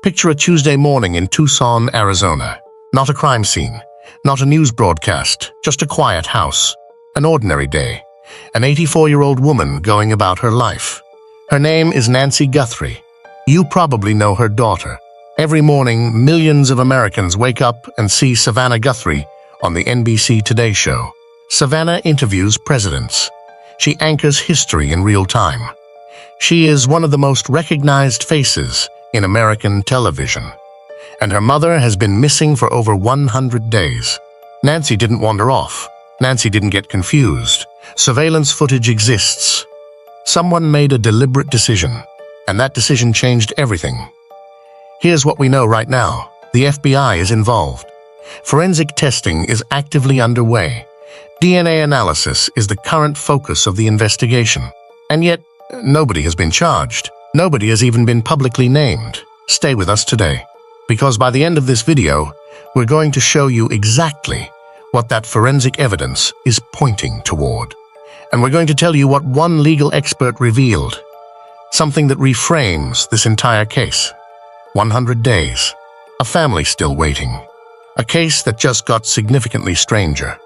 Picture a Tuesday morning in Tucson, Arizona. Not a crime scene, not a news broadcast, just a quiet house. An ordinary day. An 84-year-old woman going about her life. Her name is Nancy Guthrie. You probably know her daughter. Every morning, millions of Americans wake up and see Savannah Guthrie on the NBC Today Show. Savannah interviews presidents. She anchors history in real time. She is one of the most recognized faces in American television. And her mother has been missing for over 100 days. Nancy didn't wander off. Nancy didn't get confused. Surveillance footage exists. Someone made a deliberate decision, and that decision changed everything. Here's what we know right now. The FBI is involved. Forensic testing is actively underway. DNA analysis is the current focus of the investigation. And yet, nobody has been charged. Nobody has even been publicly named. Stay with us today, because by the end of this video, we're going to show you exactly what that forensic evidence is pointing toward. And we're going to tell you what one legal expert revealed, something that reframes this entire case. 100 days, a family still waiting, a case that just got significantly stranger.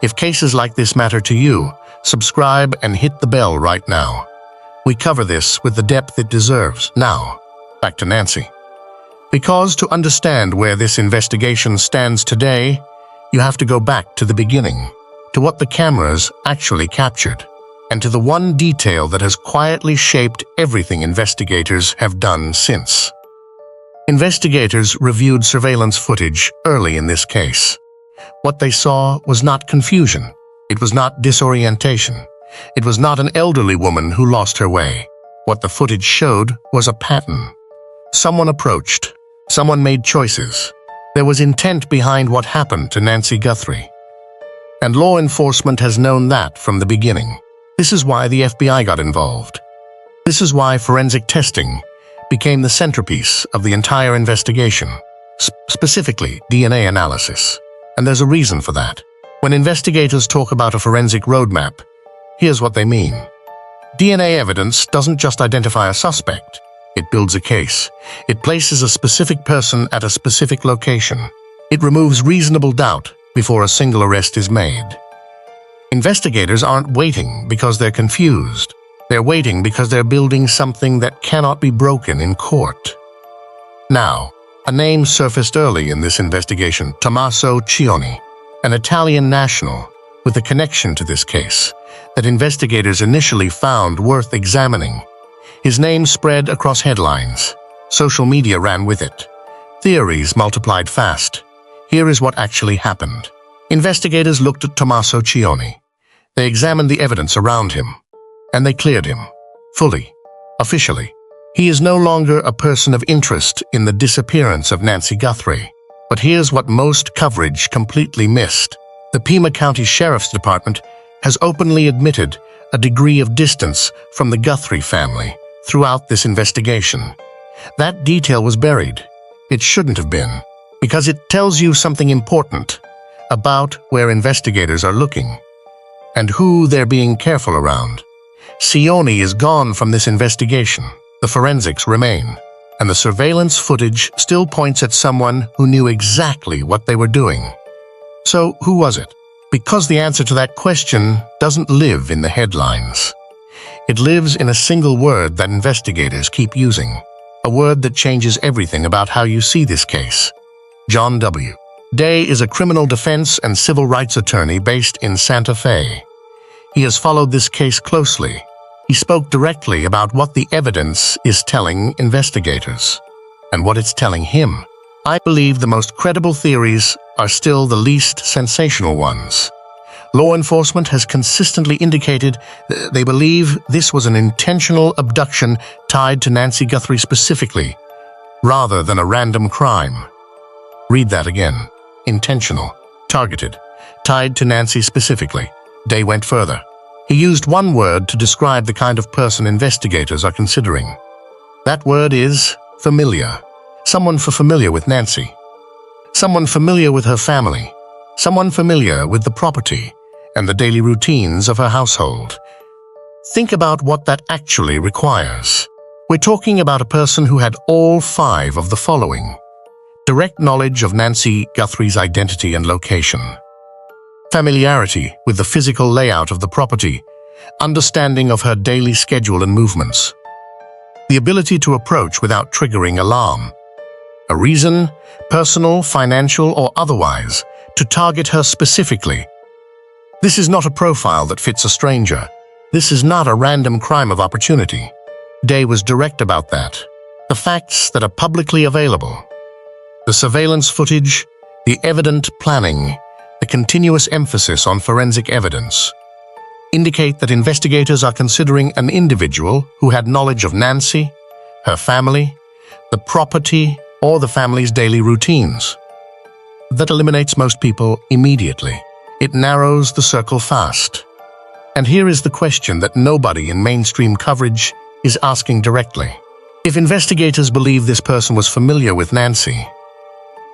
If cases like this matter to you, subscribe and hit the bell right now. We cover this with the depth it deserves. Now, back to Nancy. Because to understand where this investigation stands today, you have to go back to the beginning, to what the cameras actually captured, and to the one detail that has quietly shaped everything investigators have done since. Investigators reviewed surveillance footage early in this case. What they saw was not confusion. It was not disorientation. It was not an elderly woman who lost her way. What the footage showed was a pattern. Someone approached. Someone made choices. There was intent behind what happened to Nancy Guthrie. And law enforcement has known that from the beginning. This is why the FBI got involved. This is why forensic testing became the centerpiece of the entire investigation, specifically DNA analysis. And there's a reason for that. When investigators talk about a forensic roadmap, here's what they mean. DNA evidence doesn't just identify a suspect. It builds a case. It places a specific person at a specific location. It removes reasonable doubt before a single arrest is made. Investigators aren't waiting because they're confused. They're waiting because they're building something that cannot be broken in court. Now, a name surfaced early in this investigation, Tommaso Cioni, an Italian national with a connection to this case that investigators initially found worth examining. His name spread across headlines. Social media ran with it. Theories multiplied fast. Here is what actually happened. Investigators looked at Tommaso Cioni. They examined the evidence around him, and they cleared him, fully, officially. He is no longer a person of interest in the disappearance of Nancy Guthrie. But here's what most coverage completely missed. The Pima County Sheriff's Department has openly admitted a degree of distance from the Guthrie family throughout this investigation. That detail was buried. It shouldn't have been, because it tells you something important about where investigators are looking and who they're being careful around. Cioni is gone from this investigation. The forensics remain, and the surveillance footage still points at someone who knew exactly what they were doing. So, who was it? Because the answer to that question doesn't live in the headlines. It lives in a single word that investigators keep using, a word that changes everything about how you see this case. John W. Day is a criminal defense and civil rights attorney based in Santa Fe. He has followed this case closely. He spoke directly about what the evidence is telling investigators and what it's telling him. I believe the most credible theories are still the least sensational ones. Law enforcement has consistently indicated they believe this was an intentional abduction tied to Nancy Guthrie specifically, rather than a random crime. Read that again. Intentional, targeted, tied to Nancy specifically. Day went further. He used one word to describe the kind of person investigators are considering. That word is familiar. Someone familiar with Nancy. Someone familiar with her family. Someone familiar with the property and the daily routines of her household. Think about what that actually requires. We're talking about a person who had all 5 of the following: direct knowledge of Nancy Guthrie's identity and location, familiarity with the physical layout of the property, understanding of her daily schedule and movements, the ability to approach without triggering alarm, a reason, personal, financial, or otherwise, to target her specifically. This is not a profile that fits a stranger. This is not a random crime of opportunity. Day was direct about that. The facts that are publicly available, the surveillance footage, the evident planning, the continuous emphasis on forensic evidence, indicate that investigators are considering an individual who had knowledge of Nancy, her family, the property, or the family's daily routines. That eliminates most people immediately. It narrows the circle fast. And here is the question that nobody in mainstream coverage is asking directly. If investigators believe this person was familiar with Nancy,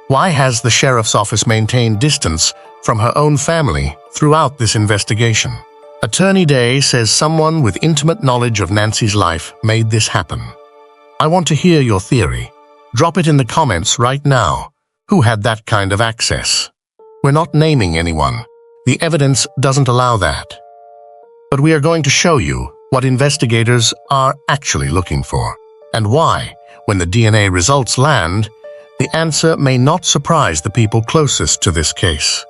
why has the sheriff's office maintained distance from her own family throughout this investigation? Attorney Day says someone with intimate knowledge of Nancy's life made this happen. I want to hear your theory. Drop it in the comments right now. Who had that kind of access? We're not naming anyone. The evidence doesn't allow that. But we are going to show you what investigators are actually looking for, and why, when the DNA results land, the answer may not surprise the people closest to this case.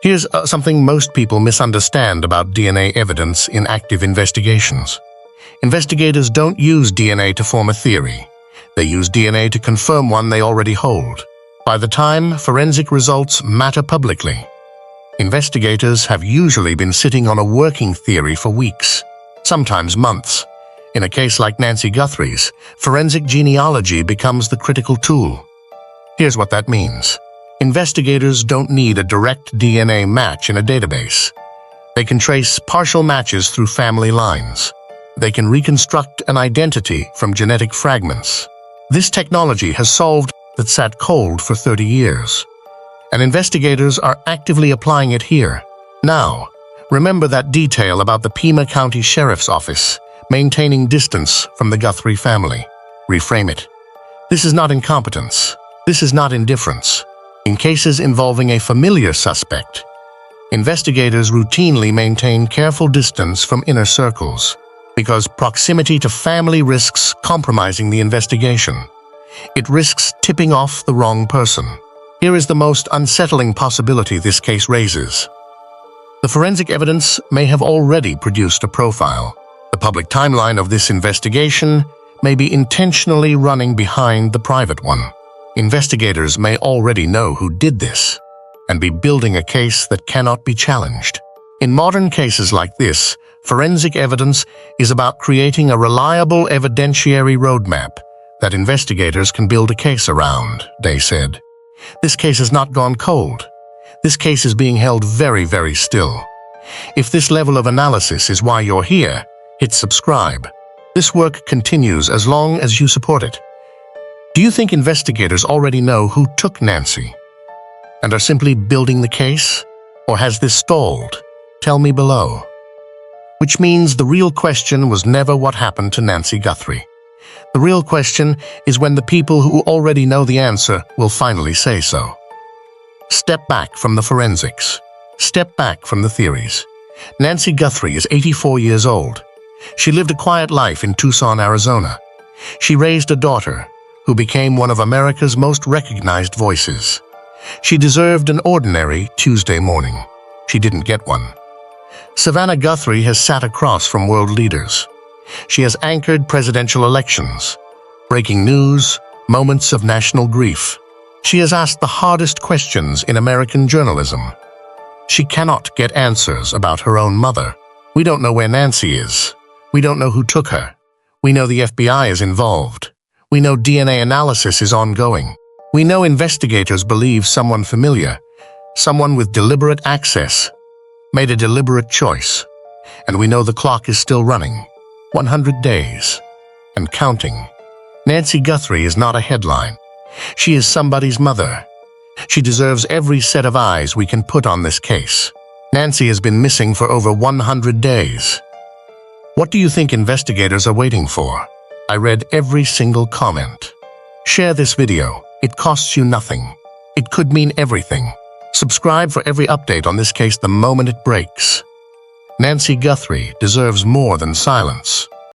Here's something most people misunderstand about DNA evidence in active investigations. Investigators don't use DNA to form a theory. They use DNA to confirm one they already hold. By the time forensic results matter publicly, investigators have usually been sitting on a working theory for weeks, sometimes months. In a case like Nancy Guthrie's, forensic genealogy becomes the critical tool. Here's what that means. Investigators don't need a direct DNA match in a database. They can trace partial matches through family lines. They can reconstruct an identity from genetic fragments. This technology has solved that sat cold for 30 years, and investigators are actively applying it here. Now, remember that detail about the Pima County Sheriff's Office maintaining distance from the Guthrie family. Reframe it. This is not incompetence. This is not indifference. In cases involving a familiar suspect, investigators routinely maintain careful distance from inner circles because proximity to family risks compromising the investigation. It risks tipping off the wrong person. Here is the most unsettling possibility this case raises. The forensic evidence may have already produced a profile. The public timeline of this investigation may be intentionally running behind the private one. Investigators may already know who did this and be building a case that cannot be challenged. In modern cases like this, forensic evidence is about creating a reliable evidentiary roadmap that investigators can build a case around, Day said. This case has not gone cold. This case is being held very, very still. If this level of analysis is why you're here, hit subscribe. This work continues as long as you support it. Do you think investigators already know who took Nancy and are simply building the case? Or has this stalled? Tell me below. Which means the real question was never what happened to Nancy Guthrie. The real question is when the people who already know the answer will finally say so. Step back from the forensics. Step back from the theories. Nancy Guthrie is 84 years old. She lived a quiet life in Tucson, Arizona. She raised a daughter who became one of America's most recognized voices. She deserved an ordinary Tuesday morning. She didn't get one. Savannah Guthrie has sat across from world leaders. She has anchored presidential elections, breaking news, moments of national grief. She has asked the hardest questions in American journalism. She cannot get answers about her own mother. We don't know where Nancy is. We don't know who took her. We know the FBI is involved. We know DNA analysis is ongoing. We know investigators believe someone familiar, someone with deliberate access, made a deliberate choice. And we know the clock is still running. 100 days. And counting. Nancy Guthrie is not a headline. She is somebody's mother. She deserves every set of eyes we can put on this case. Nancy has been missing for over 100 days. What do you think investigators are waiting for? I read every single comment. Share this video. It costs you nothing. It could mean everything. Subscribe for every update on this case the moment it breaks. Nancy Guthrie deserves more than silence.